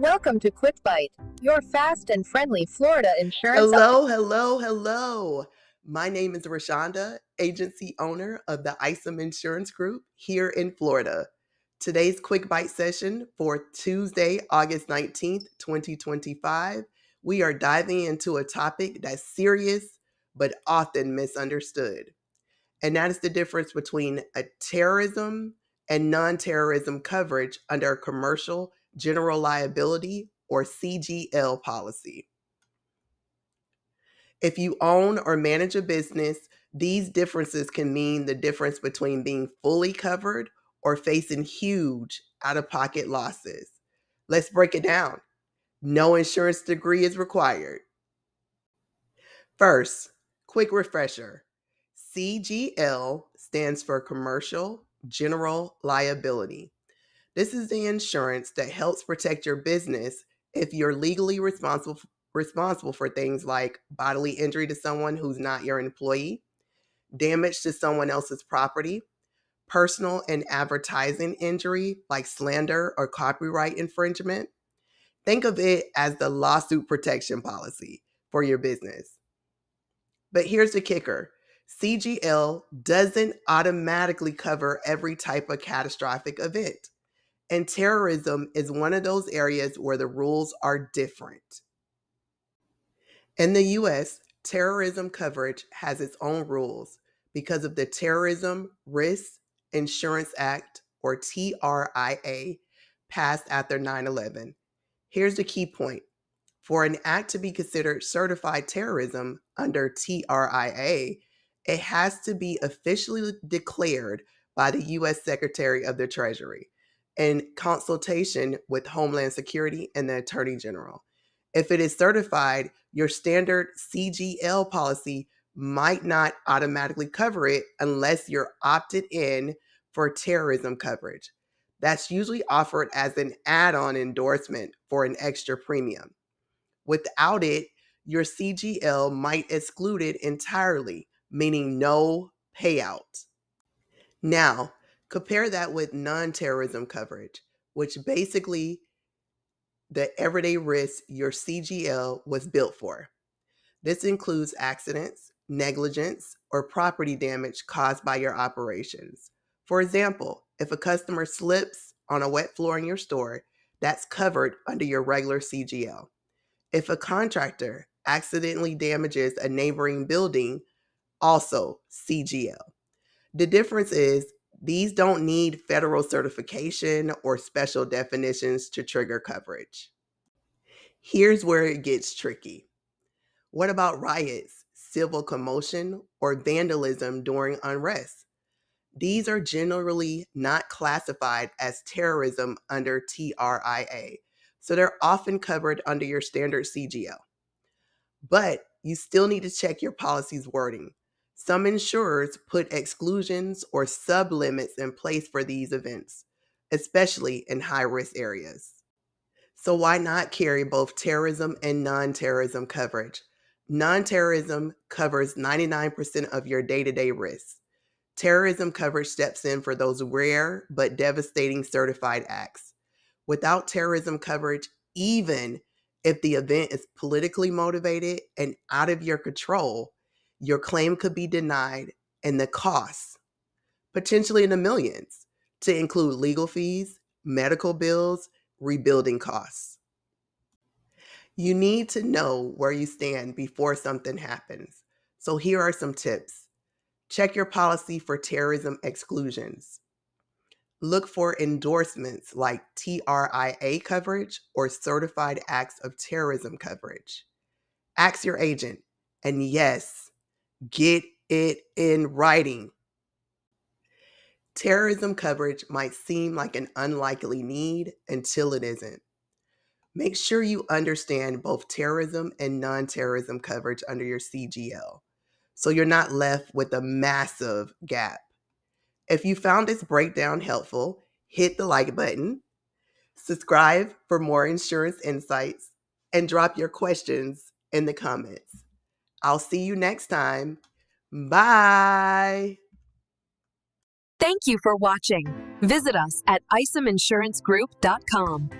Welcome to Quick Bite, your fast and friendly Florida insurance. Hello. My name is Rashonda, agency owner of the Isom Insurance Group here in Florida. Today's Quick Bite session for Tuesday, August 19th, 2025, we are diving into a topic that's serious but often misunderstood. And that is the difference between a terrorism and non-terrorism coverage under a Commercial General Liability or CGL policy. If you own or manage a business, these differences can mean the difference between being fully covered or facing huge out-of-pocket losses. Let's break it down. No insurance degree is required. First, quick refresher. CGL stands for Commercial General Liability. This is the insurance that helps protect your business if you're legally responsible for things like bodily injury to someone who's not your employee, damage to someone else's property, personal and advertising injury like slander or copyright infringement. Think of it as the lawsuit protection policy for your business. But here's the kicker. CGL doesn't automatically cover every type of catastrophic event. And terrorism is one of those areas where the rules are different. In the US, terrorism coverage has its own rules because of the Terrorism Risk Insurance Act, or TRIA, passed after 9/11. Here's the key point. For an act to be considered certified terrorism under TRIA, it has to be officially declared by the U.S. Secretary of the Treasury in consultation with Homeland Security and the Attorney General. If it is certified, your standard CGL policy might not automatically cover it unless you're opted in for terrorism coverage. That's usually offered as an add-on endorsement for an extra premium. Without it, your CGL might exclude it entirely, meaning no payout. Now, compare that with non-terrorism coverage, which basically the everyday risk your CGL was built for. This includes accidents, negligence, or property damage caused by your operations. For example, if a customer slips on a wet floor in your store, that's covered under your regular CGL. If a contractor accidentally damages a neighboring building, also CGL. The difference is these don't need federal certification or special definitions to trigger coverage. Here's where it gets tricky. What about riots, civil commotion, or vandalism during unrest? These are generally not classified as terrorism under TRIA, so they're often covered under your standard CGL. But you still need to check your policy's wording. Some insurers put exclusions or sublimits in place for these events, especially in high-risk areas. So why not carry both terrorism and non-terrorism coverage? Non-terrorism covers 99% of your day-to-day risks. Terrorism coverage steps in for those rare but devastating certified acts. Without terrorism coverage, even if the event is politically motivated and out of your control, your claim could be denied and the costs, potentially in the millions, to include legal fees, medical bills, rebuilding costs. You need to know where you stand before something happens. So here are some tips. Check your policy for terrorism exclusions. Look for endorsements like TRIA coverage or certified acts of terrorism coverage. Ask your agent, and yes, get it in writing. Terrorism coverage might seem like an unlikely need until it isn't. Make sure you understand both terrorism and non-terrorism coverage under your CGL, so you're not left with a massive gap. If you found this breakdown helpful, hit the like button, subscribe for more insurance insights, and drop your questions in the comments. I'll see you next time. Bye. Thank you for watching. Visit us at isomInsuranceGroup.com.